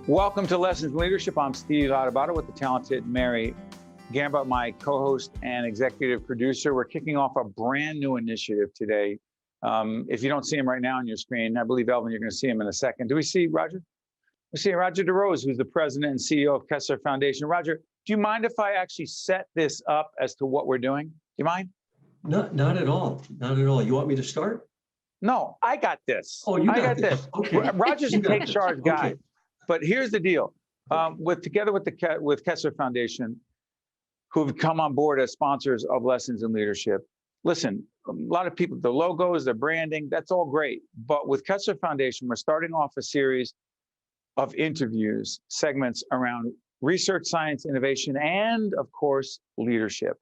Welcome to Lessons in Leadership. I'm Steve Adubato with the talented Mary Gamba, my co-host and executive producer. We're kicking off a brand new initiative today. If you don't see him right now on your screen, I believe, Elvin, you're going to see him in a second. Do we see Rodger? We see Rodger DeRose, who's the president and CEO of Kessler Foundation. Rodger, do you mind if I actually set this up as to what we're doing? Do you mind? Not at all. Not at all. You want me to start? No, I got this. Oh, you got this. Okay. Rodger's a take charge guy. Okay. But here's the deal. Together with Kessler Foundation, who've come on board as sponsors of Lessons in Leadership. Listen, a lot of people, the logos, the branding, that's all great. But with Kessler Foundation, we're starting off a series of interviews, segments around research, science, innovation, and of course, leadership.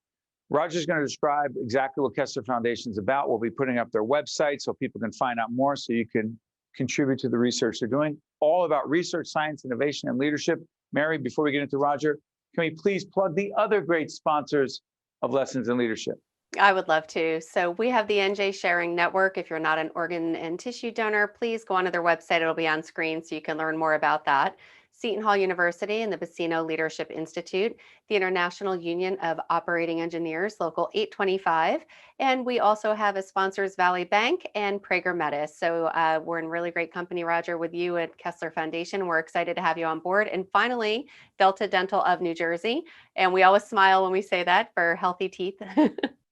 Rodger's going to describe exactly what Kessler Foundation is about. We'll be putting up their website so people can find out more, so you can contribute to the research they're doing. All about research, science, innovation, and leadership. Mary, before we get into Rodger, can we please plug the other great sponsors of Lessons in Leadership? I would love to. So we have the NJ Sharing Network. If you're not an organ and tissue donor, please go onto their website. It'll be on screen so you can learn more about that. Seton Hall University and the Bacino Leadership Institute, the International Union of Operating Engineers, Local 825. And we also have as sponsors Valley Bank and Prager Metis. So we're in really great company, Rodger, with you at Kessler Foundation. We're excited to have you on board. And finally, Delta Dental of New Jersey. And we always smile when we say that, for healthy teeth.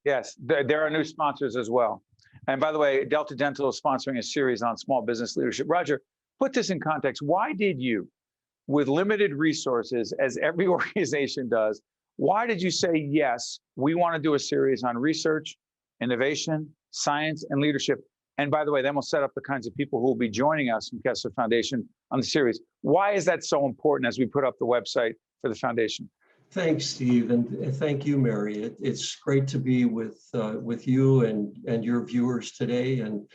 Yes, there are new sponsors as well. And by the way, Delta Dental is sponsoring a series on small business leadership. Rodger, put this in context. Why did you, with limited resources, as every organization does, why did you say, yes, we want to do a series on research, innovation, science, and leadership? And by the way, then we'll set up the kinds of people who will be joining us from Kessler Foundation on the series. Why is that so important as we put up the website for the foundation? Thanks, Steve, and thank you, Mary. It's great to be with you and your viewers today, and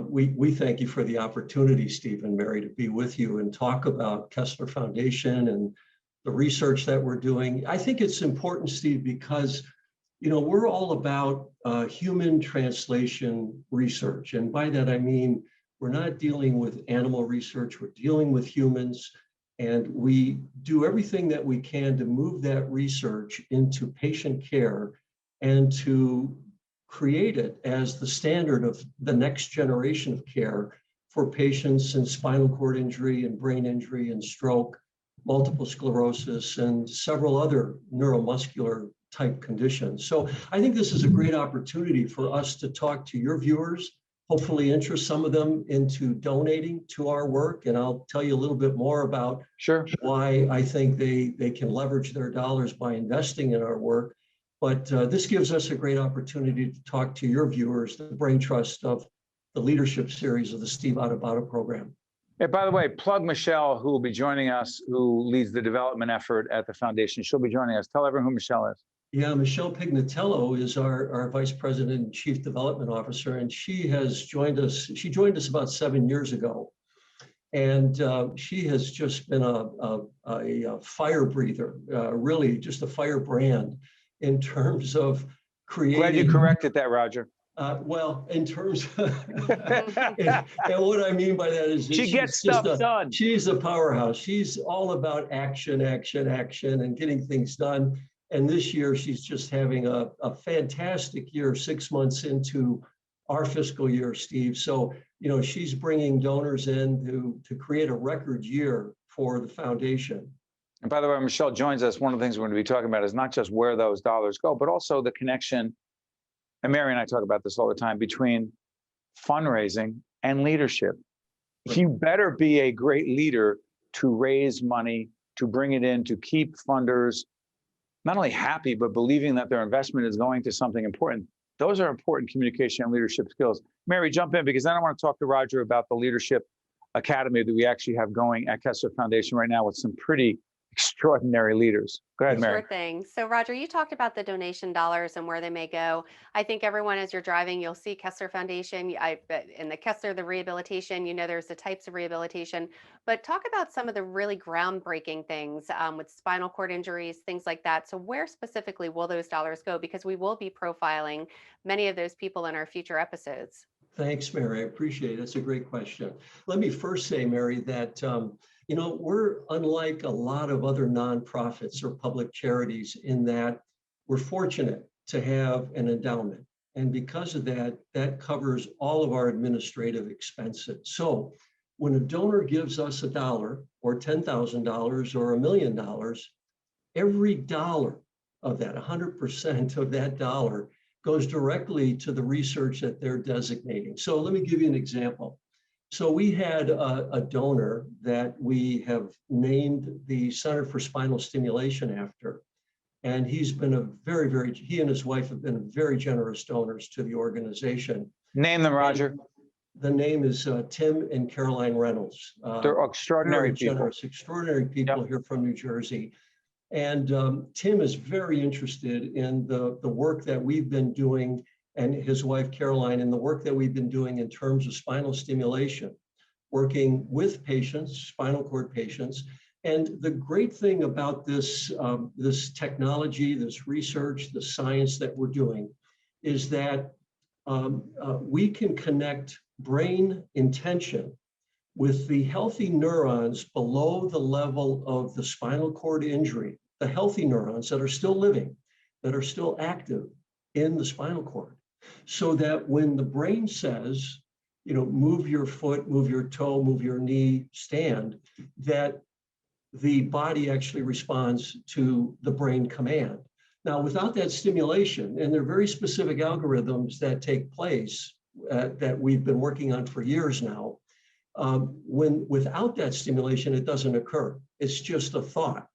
we thank you for the opportunity, Steve and Mary, to be with you and talk about Kessler Foundation and the research that we're doing. I think it's important, Steve, because we're all about human translation research, and by that I mean we're not dealing with animal research. We're dealing with humans. And we do everything that we can to move that research into patient care and to create it as the standard of the next generation of care for patients in spinal cord injury and brain injury and stroke, multiple sclerosis, and several other neuromuscular type conditions. So I think this is a great opportunity for us to talk to your viewers, hopefully interest some of them into donating to our work. And I'll tell you a little bit more about why I think they can leverage their dollars by investing in our work. But this gives us a great opportunity to talk to your viewers, the brain trust of the leadership series of the Steve Adubato program. Hey, by the way, plug Michelle, who will be joining us, who leads the development effort at the foundation. She'll be joining us. Tell everyone who Michelle is. Yeah, Michelle Pignatello is our Vice President and Chief Development Officer, and she has joined us. She joined us about 7 years ago, and she has just been a fire breather, really just a firebrand in terms of creating. Glad you corrected that, Rodger. Well, in terms of, and what I mean by that is she gets stuff done. She's a powerhouse. She's all about action, action, action, and getting things done. And this year, she's just having a fantastic year, 6 months into our fiscal year, Steve. So, she's bringing donors in to create a record year for the foundation. And by the way, Michelle joins us. One of the things we're going to be talking about is not just where those dollars go, but also the connection, and Mary and I talk about this all the time, between fundraising and leadership. Right. You better be a great leader to raise money, to bring it in, to keep funders not only happy, but believing that their investment is going to something important. Those are important communication and leadership skills. Mary, jump in, because then I want to talk to Rodger about the Leadership Academy that we actually have going at Kessler Foundation right now with some pretty extraordinary leaders. Go ahead, Mary. Sure thing. So Rodger, you talked about the donation dollars and where they may go. I think everyone, as you're driving, you'll see Kessler Foundation. In the Kessler, the rehabilitation, there's the types of rehabilitation, but talk about some of the really groundbreaking things with spinal cord injuries, things like that. So where specifically will those dollars go? Because we will be profiling many of those people in our future episodes. Thanks, Mary. I appreciate it. That's a great question. Let me first say, Mary, that you know, we're unlike a lot of other nonprofits or public charities in that we're fortunate to have an endowment. And because of that, that covers all of our administrative expenses. So when a donor gives us $1 or $10,000 or $1 million, every dollar of that, 100% of that dollar goes directly to the research that they're designating. So let me give you an example. So we had a donor that we have named the Center for Spinal Stimulation after. And he's been he and his wife have been very generous donors to the organization. Name them, Rodger. And the name is Tim and Caroline Reynolds. They're extraordinary people. Generous, extraordinary people here from New Jersey. And Tim is very interested in the work that we've been doing, and his wife Caroline, in the work that we've been doing in terms of spinal stimulation, working with patients, spinal cord patients. And the great thing about this, this technology, this research, the science that we're doing is that we can connect brain intention with the healthy neurons below the level of the spinal cord injury, the healthy neurons that are still living, that are still active in the spinal cord. So that when the brain says, you know, move your foot, move your toe, move your knee, stand, that the body actually responds to the brain command. Now, without that stimulation, and there are very specific algorithms that take place that we've been working on for years now, without that stimulation, it doesn't occur. It's just a thought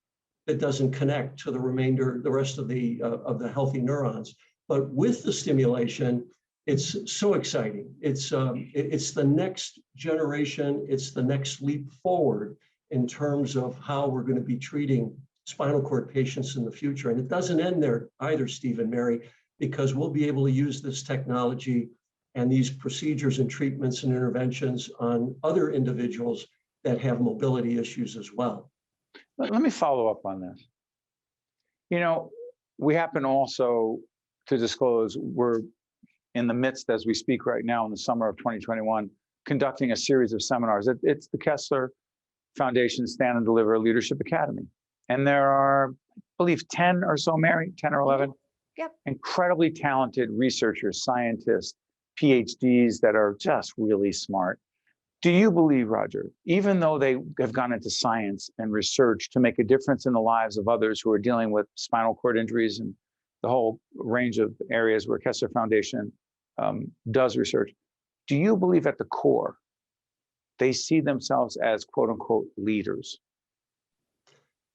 that doesn't connect to the rest of the healthy neurons. But with the stimulation, it's so exciting. It's the next generation. It's the next leap forward in terms of how we're going to be treating spinal cord patients in the future. And it doesn't end there either, Steve and Mary, because we'll be able to use this technology and these procedures and treatments and interventions on other individuals that have mobility issues as well. Let me follow up on this. You know, we happen also to disclose we're in the midst, as we speak right now in the summer of 2021, conducting a series of seminars. It's the Kessler Foundation Stand and Deliver Leadership Academy. And there are, I believe, 10 or so, Mary, 10 or 11, incredibly talented researchers, scientists, PhDs that are just really smart. Do you believe, Rodger, even though they have gone into science and research to make a difference in the lives of others who are dealing with spinal cord injuries and the whole range of areas where Kessler Foundation does research, do you believe at the core they see themselves as quote unquote leaders?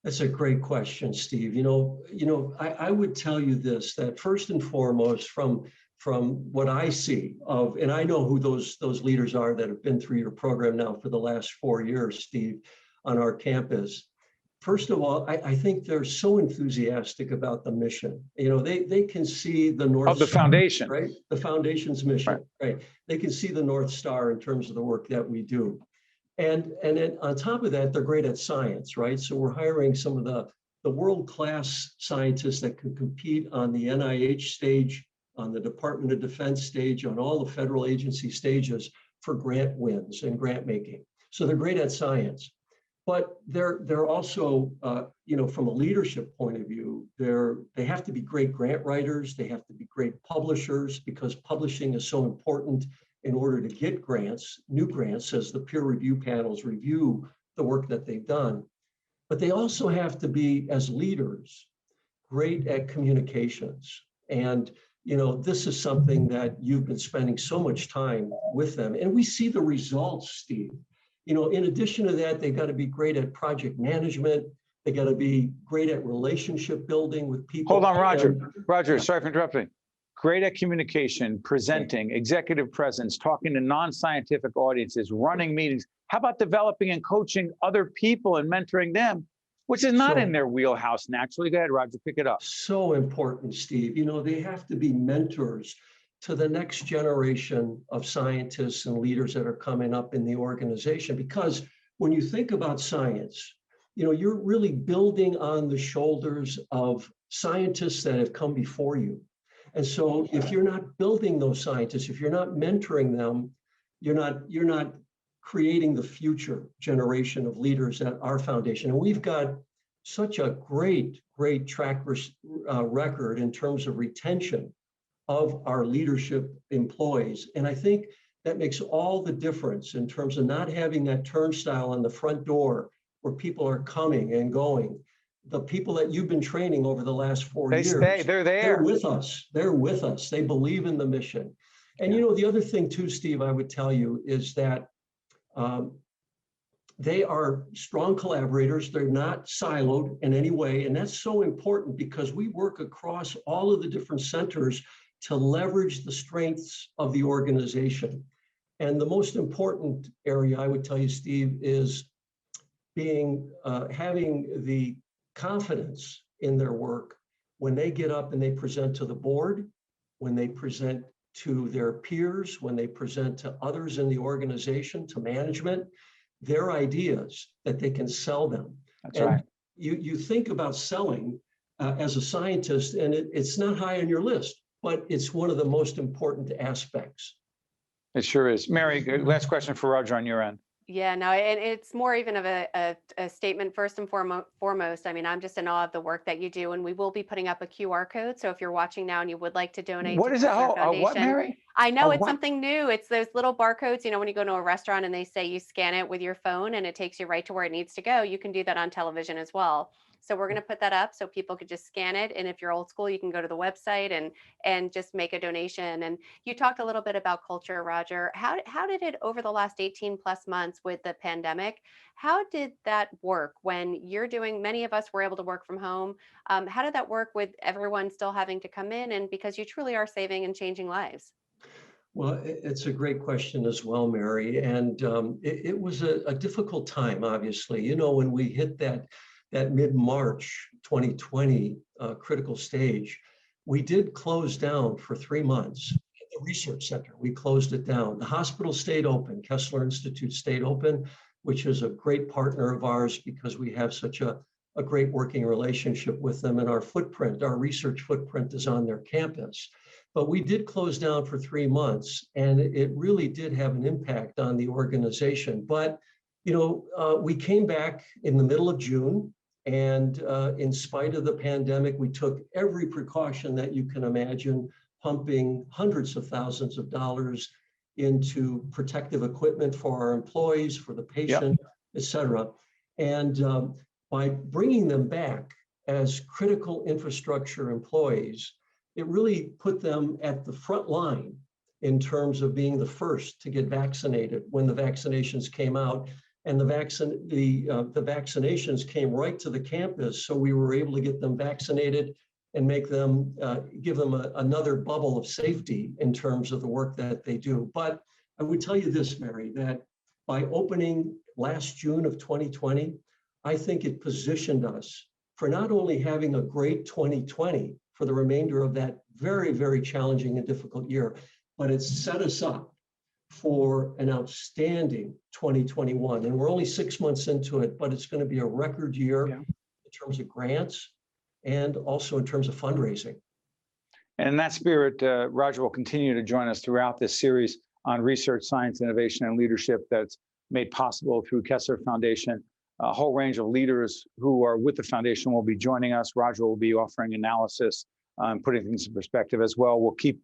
That's a great question, Steve. I would tell you this, that first and foremost, from what I see of, and I know who those leaders are that have been through your program now for the last 4 years, Steve, on our campus. First of all, I think they're so enthusiastic about the mission. They can see the North of the Star, foundation, right? The foundation's mission, right? They can see the North Star in terms of the work that we do. And then on top of that, they're great at science, right? So we're hiring some of the world-class scientists that can compete on the NIH stage, on the Department of Defense stage, on all the federal agency stages for grant wins and grant making. So they're great at science. But they're also, from a leadership point of view, they have to be great grant writers. They have to be great publishers, because publishing is so important in order to get grants, new grants, as the peer review panels review the work that they've done. But they also have to be, as leaders, great at communications. And this is something that you've been spending so much time with them. And we see the results, Steve. In addition to that, they've got to be great at project management. They got to be great at relationship building with people. Hold on, Rodger. Rodger, sorry for interrupting. Great at communication, presenting, executive presence, talking to non-scientific audiences, running meetings. How about developing and coaching other people and mentoring them, which is not in their wheelhouse naturally? Go ahead, Rodger, pick it up. So important, Steve. They have to be mentors to the next generation of scientists and leaders that are coming up in the organization. Because when you think about science, you're really building on the shoulders of scientists that have come before you. And so if you're not building those scientists, if you're not mentoring them, you're not creating the future generation of leaders at our foundation. And we've got such a great track record in terms of retention of our leadership employees. And I think that makes all the difference in terms of not having that turnstile on the front door where people are coming and going. The people that you've been training over the last 4 years, stay, they're there. They're with us. They're with us. They believe in the mission. And you know, the other thing too, Steve, I would tell you is that they are strong collaborators. They're not siloed in any way. And that's so important because we work across all of the different centers to leverage the strengths of the organization. And the most important area I would tell you, Steve, is having the confidence in their work when they get up and they present to the board, when they present to their peers, when they present to others in the organization, to management, their ideas, that they can sell them. That's right. You think about selling as a scientist, and it's not high on your list, but it's one of the most important aspects. It sure is. Mary, last question for Rodger on your end. Yeah, no, and it's more even of a statement first and foremost. I mean, I'm just in awe of the work that you do, and we will be putting up a QR code. So if you're watching now and you would like to donate What to is that? Kessler What, Foundation, Mary? I know Oh, it's what? something new. It's those little barcodes, you know, when you go to a restaurant and they say you scan it with your phone and it takes you right to where it needs to go. You can do that on television as well. So we're going to put that up so people could just scan it. And if you're old school, you can go to the website and just make a donation. And you talked a little bit about culture, Rodger. How did it over the last 18 plus months with the pandemic? How did that work when you're doing, many of us were able to work from home. How did that work with everyone still having to come in? And because you truly are saving and changing lives. Well, it's a great question as well, Mary. And it was a difficult time, obviously. You know, when we hit that mid-March 2020 critical stage, we did close down for 3 months. At the research center, we closed it down. The hospital stayed open. Kessler Institute stayed open, which is a great partner of ours because we have such a great working relationship with them. And our footprint, our research footprint is on their campus. But we did close down for 3 months, and it really did have an impact on the organization. But, you know, we came back in the middle of June, and in spite of the pandemic, we took every precaution that you can imagine, pumping hundreds of thousands of dollars into protective equipment for our employees, for the patient, et cetera. And by bringing them back as critical infrastructure employees, it really put them at the front line in terms of being the first to get vaccinated when the vaccinations came out. And the vaccinations came right to the campus, so we were able to get them vaccinated and make them, give them another bubble of safety in terms of the work that they do. But I would tell you this, Mary, that by opening last June of 2020, I think it positioned us for not only having a great 2020 for the remainder of that very, very challenging and difficult year, but it's set us up for an outstanding 2021. And we're only 6 months into it, but it's going to be a record year in terms of grants and also in terms of fundraising. And in that spirit, Rodger will continue to join us throughout this series on research, science, innovation, and leadership that's made possible through Kessler Foundation. A whole range of leaders who are with the foundation will be joining us. Rodger will be offering analysis and putting things in perspective as well. We'll keep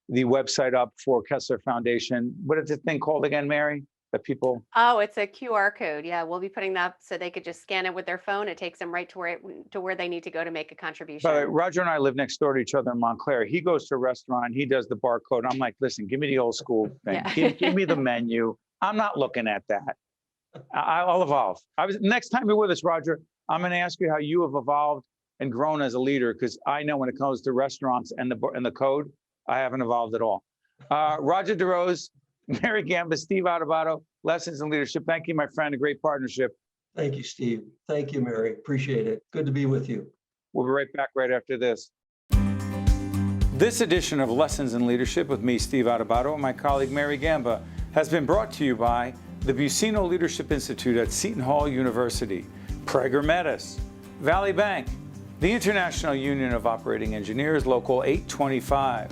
the website up for Kessler Foundation. What is the thing called again, Mary? That people? Oh, it's a QR code. Yeah, we'll be putting that up so they could just scan it with their phone. It takes them right to where they need to go to make a contribution. By the way, Rodger and I live next door to each other in Montclair. He goes to a restaurant, he does the barcode. I'm like, listen, give me the old school thing. Yeah. Give me the menu. I'm not looking at that. I'll evolve. Next time you're with us, Rodger, I'm going to ask you how you have evolved and grown as a leader, because I know when it comes to restaurants and the code, I haven't evolved at all. Rodger DeRose, Mary Gamba, Steve Adubato, Lessons in Leadership. Thank you, my friend. A great partnership. Thank you, Steve. Thank you, Mary. Appreciate it. Good to be with you. We'll be right back right after this. This edition of Lessons in Leadership with me, Steve Adubato, and my colleague, Mary Gamba, has been brought to you by the Buccino Leadership Institute at Seton Hall University, Prager Metis, Valley Bank, the International Union of Operating Engineers, Local 825,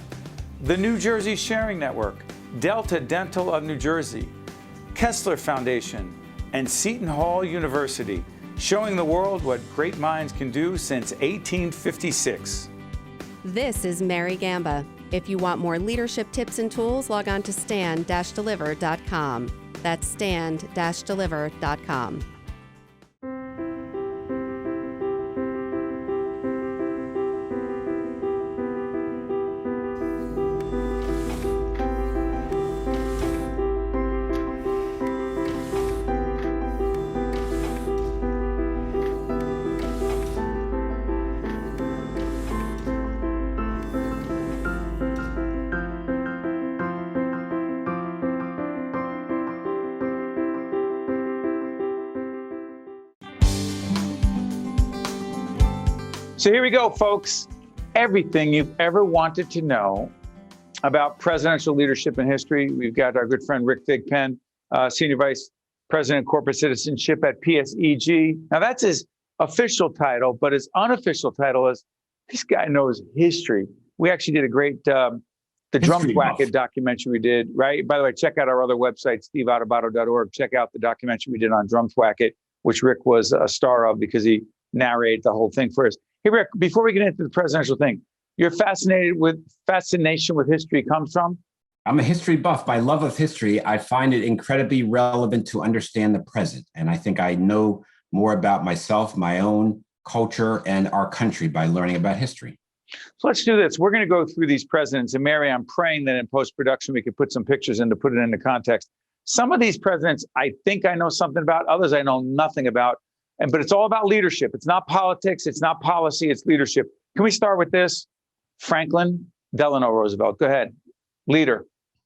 the New Jersey Sharing Network, Delta Dental of New Jersey, Kessler Foundation, and Seton Hall University, showing the world what great minds can do since 1856. This is Mary Gamba. If you want more leadership tips and tools, log on to stand-deliver.com. That's stand-deliver.com. So here we go, folks. Everything you've ever wanted to know about presidential leadership in history. We've got our good friend Rick Thigpen, Senior Vice President of Corporate Citizenship at PSEG. Now that's his official title, but his unofficial title is, this guy knows history. We actually did a great, the Drum Thwacket documentary we did, right? By the way, check out our other website, steveadubato.org. Check out the documentary we did on Drum Thwacket, which Rick was a star of because he narrated the whole thing for us. Hey, Rick, before we get into the presidential thing, your fascination with history comes from? I'm a history buff. My love of history, I find it incredibly relevant to understand the present. And I think I know more about myself, my own culture, and our country by learning about history. So let's do this. We're going to go through these presidents. And Mary, I'm praying that in post-production, we could put some pictures in to put it into context. Some of these presidents, I think I know something about. Others I know nothing about. But it's all about leadership. It's not politics. It's not policy. It's leadership. Can we start with this? Franklin Delano Roosevelt. Go ahead. Leader.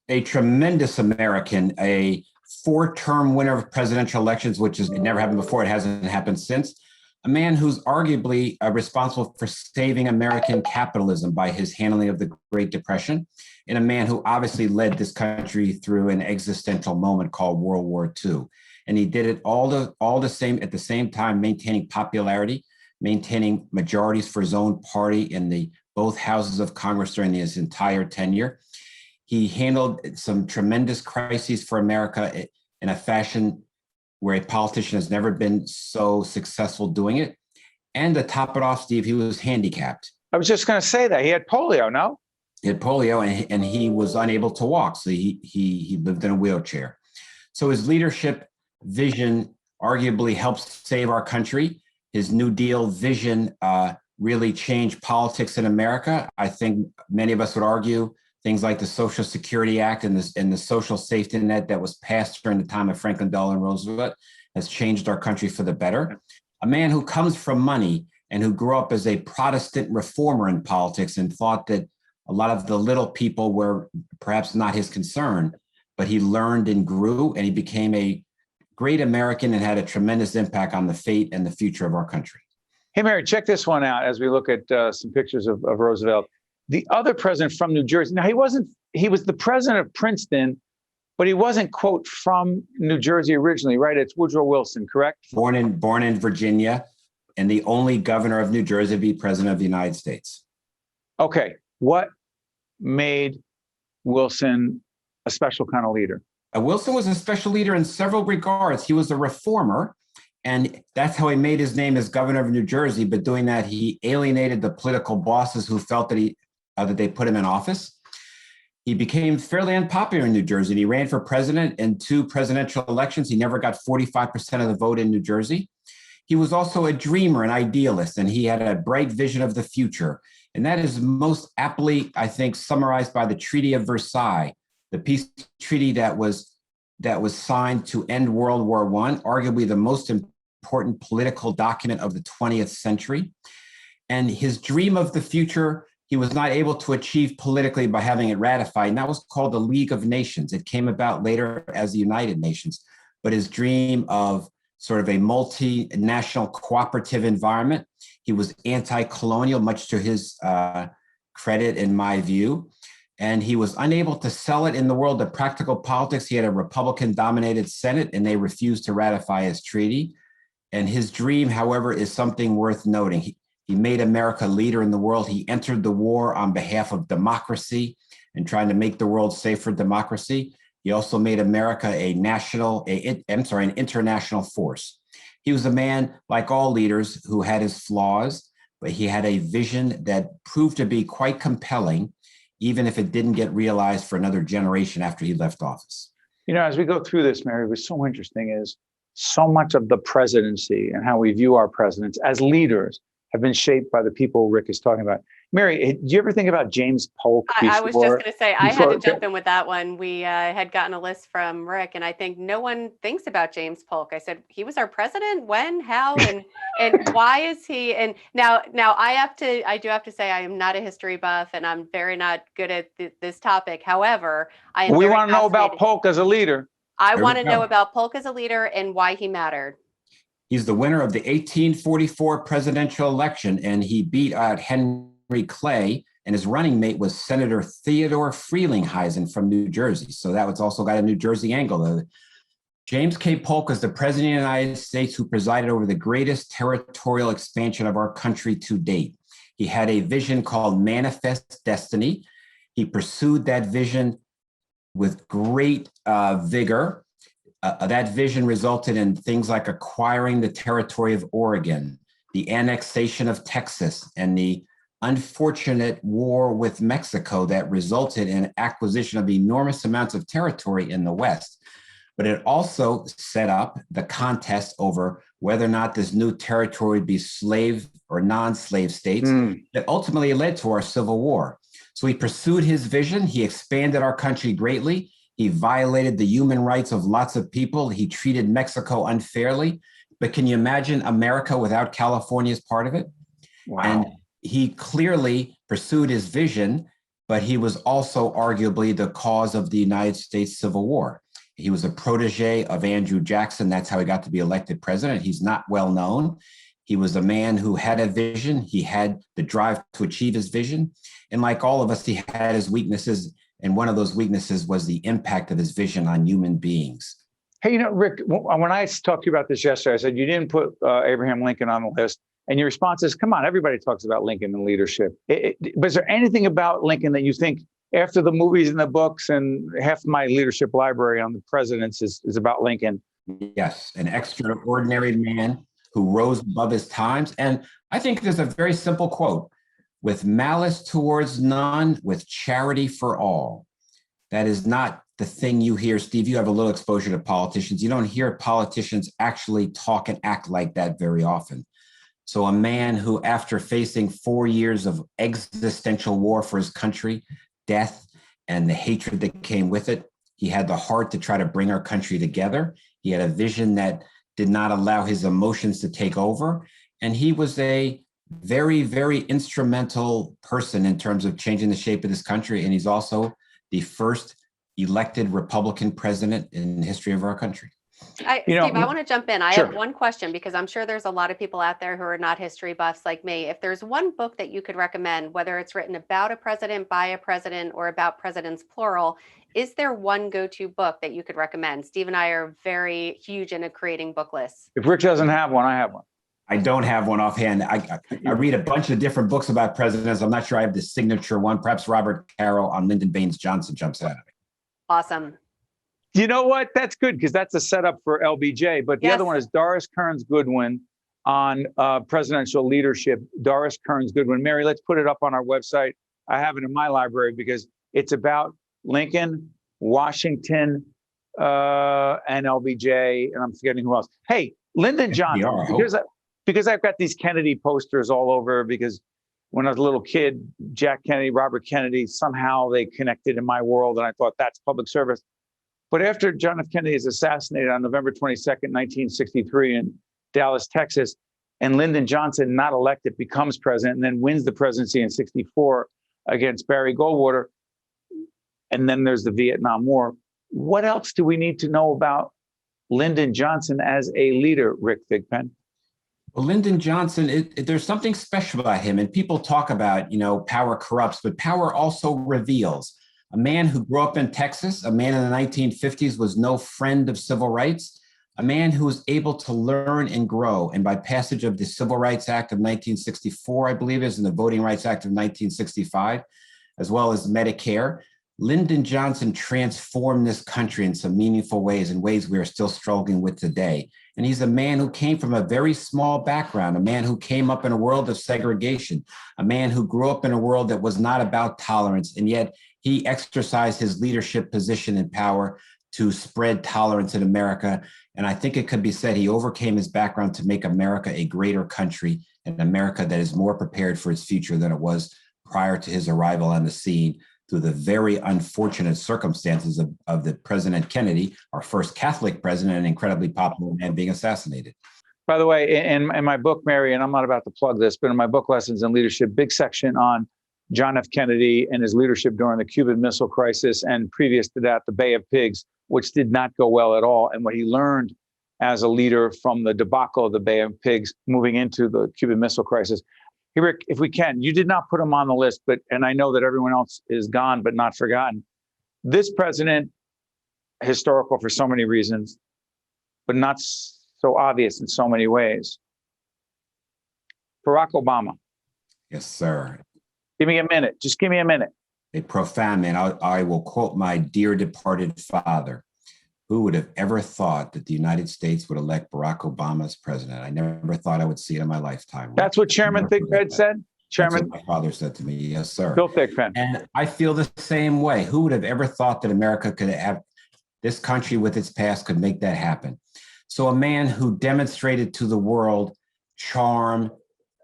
A tremendous American, a 4-term winner of presidential elections, which has never happened before. It hasn't happened since. A man who's arguably responsible for saving American capitalism by his handling of the Great Depression, and a man who obviously led this country through an existential moment called World War II. And he did it all the same at the same time, maintaining popularity, maintaining majorities for his own party in both houses of Congress during his entire tenure. He handled some tremendous crises for America in a fashion where a politician has never been so successful doing it. And to top it off, Steve, he was handicapped. I was just going to say that. He had polio, no? He had polio and he was unable to walk. So he lived in a wheelchair. So his leadership vision arguably helped save our country. His New Deal vision really changed politics in America. I think many of us would argue things like the Social Security Act and the social safety net that was passed during the time of Franklin Delano Roosevelt has changed our country for the better. A man who comes from money and who grew up as a Protestant reformer in politics and thought that a lot of the little people were perhaps not his concern, but he learned and grew and he became a great American and had a tremendous impact on the fate and the future of our country. Hey, Mary, check this one out as we look at some pictures of Roosevelt. The other president from New Jersey. Now, he was the president of Princeton, but he wasn't, quote, from New Jersey originally, right? It's Woodrow Wilson, correct? Born in Virginia and the only governor of New Jersey to be president of the United States. Okay. What made Wilson a special kind of leader? Wilson was a special leader in several regards. He was a reformer, and that's how he made his name as governor of New Jersey. But doing that, he alienated the political bosses who felt that they put him in office. He became fairly unpopular in New Jersey. He ran for president in 2 presidential elections. He never got 45% of the vote in New Jersey. He was also a dreamer, an idealist, and he had a bright vision of the future. And that is most aptly, I think, summarized by the Treaty of Versailles, the peace treaty that was signed to end World War I, arguably the most important political document of the 20th century. And his dream of the future, he was not able to achieve politically by having it ratified. And that was called the League of Nations. It came about later as the United Nations. But his dream of sort of a multinational cooperative environment, he was anti-colonial, much to his credit, in my view. And he was unable to sell it in the world of practical politics. He had a Republican-dominated Senate, and they refused to ratify his treaty. And his dream, however, is something worth noting. He made America a leader in the world. He entered the war on behalf of democracy and trying to make the world safe for democracy. He also made America an international force. He was a man, like all leaders, who had his flaws, but he had a vision that proved to be quite compelling, even if it didn't get realized for another generation after he left office. You know, as we go through this, Mary, what's so interesting is so much of the presidency and how we view our presidents as leaders have been shaped by the people Rick is talking about. Mary, do you ever think about James Polk? I was just going to say, I had to jump in with that one. We had gotten a list from Rick, and I think no one thinks about James Polk. I said, he was our president? When? How? And why is he? And now I do have to say, I am not a history buff, and I'm very not good at this topic. However, I am. We want to know about Polk as a leader. I want to know about Polk as a leader and why he mattered. He's the winner of the 1844 presidential election, and he beat out Henry Clay, and his running mate was Senator Theodore Frelinghuysen from New Jersey. So that was also got a New Jersey angle. James K. Polk is the president of the United States who presided over the greatest territorial expansion of our country to date. He had a vision called Manifest Destiny. He pursued that vision with great vigor. That vision resulted in things like acquiring the territory of Oregon, the annexation of Texas, and the unfortunate war with Mexico that resulted in acquisition of enormous amounts of territory in the West. But it also set up the contest over whether or not this new territory would be slave or non-slave states that ultimately led to our Civil War. So he pursued his vision. He expanded our country greatly. He violated the human rights of lots of people. He treated Mexico unfairly. But can you imagine America without California as part of it? Wow. And he clearly pursued his vision, but he was also arguably the cause of the United States Civil War. He was a protege of Andrew Jackson. That's how he got to be elected president. He's not well known. He was a man who had a vision. He had the drive to achieve his vision. And like all of us, he had his weaknesses. And one of those weaknesses was the impact of his vision on human beings. Hey, you know, Rick, when I talked to you about this yesterday, I said, you didn't put Abraham Lincoln on the list. And your response is, come on, everybody talks about Lincoln and leadership. But is there anything about Lincoln that you think, after the movies and the books and half my leadership library on the presidents is about Lincoln? Yes, an extraordinary man who rose above his times. And I think there's a very simple quote: with malice towards none, with charity for all. That is not the thing you hear, Steve. You have a little exposure to politicians. You don't hear politicians actually talk and act like that very often. So a man who, after facing 4 years of existential war for his country, death, and the hatred that came with it, he had the heart to try to bring our country together. He had a vision that did not allow his emotions to take over. And he was a very, very instrumental person in terms of changing the shape of this country. And he's also the first elected Republican president in the history of our country. Steve, I want to jump in. I have one question, because I'm sure there's a lot of people out there who are not history buffs like me. If there's one book that you could recommend, whether it's written about a president, by a president, or about presidents plural, is there one go-to book that you could recommend? Steve and I are very huge into creating book lists. If Rick doesn't have one, I have one. I don't have one offhand. I read a bunch of different books about presidents. I'm not sure I have the signature one. Perhaps Robert Caro on Lyndon Baines Johnson jumps out of it. Awesome. You know what? That's good, because that's a setup for LBJ. But the other one is Doris Kearns Goodwin on presidential leadership. Doris Kearns Goodwin. Mary, let's put it up on our website. I have it in my library because it's about Lincoln, Washington, and LBJ, and I'm forgetting who else. Hey, Lyndon Johnson, because I've got these Kennedy posters all over, because when I was a little kid, Jack Kennedy, Robert Kennedy, somehow they connected in my world, and I thought that's public service. But after John F. Kennedy is assassinated on November 22nd, 1963 in Dallas, Texas, and Lyndon Johnson, not elected, becomes president and then wins the presidency in 64 against Barry Goldwater, and then there's the Vietnam War. What else do we need to know about Lyndon Johnson as a leader, Rick Thigpen? Well, Lyndon Johnson, there's something special about him. And people talk about, power corrupts, but power also reveals. A man who grew up in Texas, a man in the 1950s, was no friend of civil rights, a man who was able to learn and grow. And by passage of the Civil Rights Act of 1964, I believe is, and the Voting Rights Act of 1965, as well as Medicare, Lyndon Johnson transformed this country in some meaningful ways, in ways we are still struggling with today. And he's a man who came from a very small background, a man who came up in a world of segregation, a man who grew up in a world that was not about tolerance. And yet he exercised his leadership position and power to spread tolerance in America. And I think it could be said he overcame his background to make America a greater country, and America that is more prepared for its future than it was prior to his arrival on the scene, through the very unfortunate circumstances of the President Kennedy, our first Catholic president, an incredibly popular man, being assassinated. By the way, in my book, Mary, and I'm not about to plug this, but in my book, Lessons in Leadership, big section on John F. Kennedy and his leadership during the Cuban Missile Crisis, and previous to that, the Bay of Pigs, which did not go well at all, and what he learned as a leader from the debacle of the Bay of Pigs moving into the Cuban Missile Crisis. Hey, Rick, if we can, you did not put him on the list, and I know that everyone else is gone, but not forgotten. This president, historical for so many reasons, but not so obvious in so many ways. Barack Obama. Yes, sir. Give me a minute. Just give me a minute. A profound man. I will quote my dear departed father. Who would have ever thought that the United States would elect Barack Obama as president? I never thought I would see it in my lifetime. That's what Chairman Thigpen said? Chairman? That's what my father said to me. Yes, sir. Bill Thigpen. And I feel the same way. Who would have ever thought that America could have, this country with its past could make that happen? So a man who demonstrated to the world charm,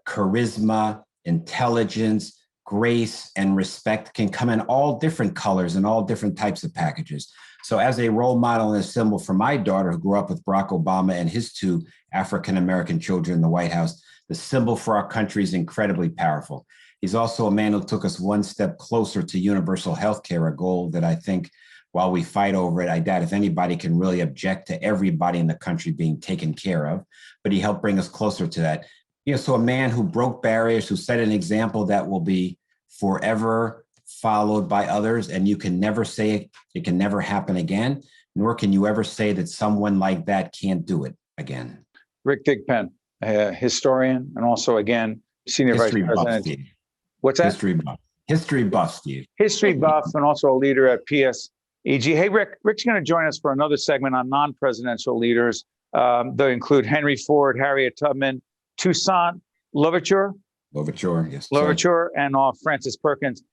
charisma, intelligence, grace, and respect can come in all different colors and all different types of packages. So as a role model and a symbol for my daughter, who grew up with Barack Obama and his two African-American children in the White House, the symbol for our country is incredibly powerful. He's also a man who took us one step closer to universal health care, a goal that I think, while we fight over it, I doubt if anybody can really object to everybody in the country being taken care of, but he helped bring us closer to that. So a man who broke barriers, who set an example that will be forever followed by others, and you can never say it can never happen again, nor can you ever say that someone like that can't do it again. Rick Thigpen, a historian, and also, again, senior vice president. Steve. What's that? History buff. History buff, Steve. History buff, and also a leader at PSEG. Hey, Rick's going to join us for another segment on non-presidential leaders. They include Henry Ford, Harriet Tubman, Toussaint Louverture. Louverture, yes. Louverture, and Francis Perkins.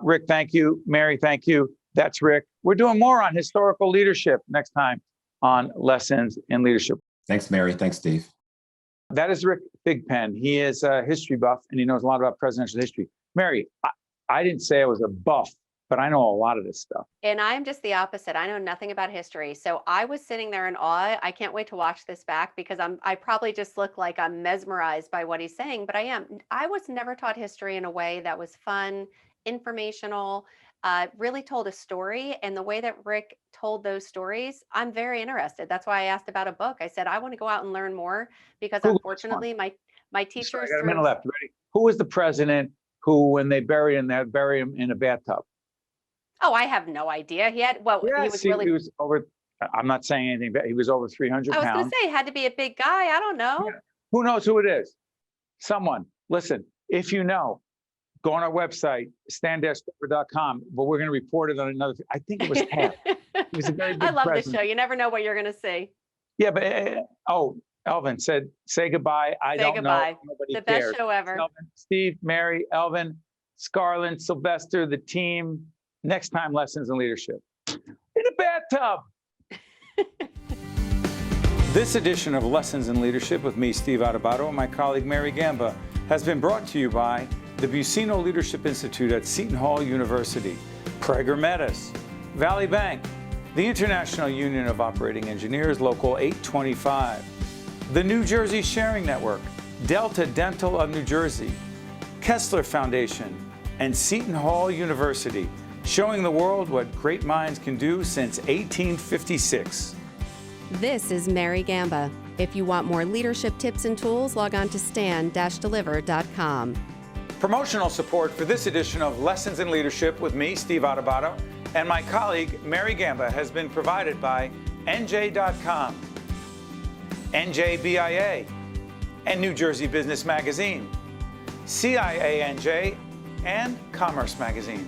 Rick, thank you. Mary, thank you. That's Rick. We're doing more on historical leadership next time on Lessons in Leadership. Thanks, Mary. Thanks, Steve. That is Rick Thigpen. He is a history buff, and he knows a lot about presidential history. Mary, I didn't say I was a buff, but I know a lot of this stuff. And I'm just the opposite. I know nothing about history. So I was sitting there in awe. I can't wait to watch this back, because I probably just look like I'm mesmerized by what he's saying, but I am. I was never taught history in a way that was fun, informational, really told a story. And the way that Rick told those stories, I'm very interested. That's why I asked about a book. I said, I want to go out and learn more, because unfortunately my teachers. I got a minute left. Ready? Who was the president who, when they buried him in a bathtub? Oh, I have no idea. He was over. I'm not saying anything, but he was over 300 pounds. I was going to say, he had to be a big guy. I don't know. Yeah. Who knows who it is? Someone. Listen, if you know, go on our website, stand-over.com, but we're going to report it on another. I think it was Ted. He was a very big I love president. this show. You never know what you're going to see. Yeah, but Elvin said, say goodbye. I don't know. Nobody the cares. Best show ever. Elvin, Steve, Mary, Elvin, Scarlett, Sylvester, the team. Next time, Lessons in Leadership. In a bathtub. This edition of Lessons in Leadership with me, Steve Adubato, and my colleague, Mary Gamba, has been brought to you by the Buccino Leadership Institute at Seton Hall University, Prager Metis, Valley Bank, the International Union of Operating Engineers, Local 825, the New Jersey Sharing Network, Delta Dental of New Jersey, Kessler Foundation, and Seton Hall University, showing the world what great minds can do since 1856. This is Mary Gamba. If you want more leadership tips and tools, log on to stand-deliver.com. Promotional support for this edition of Lessons in Leadership with me, Steve Adubato, and my colleague, Mary Gamba, has been provided by NJ.com, NJBIA, and New Jersey Business Magazine, CIANJ, and Commerce Magazine.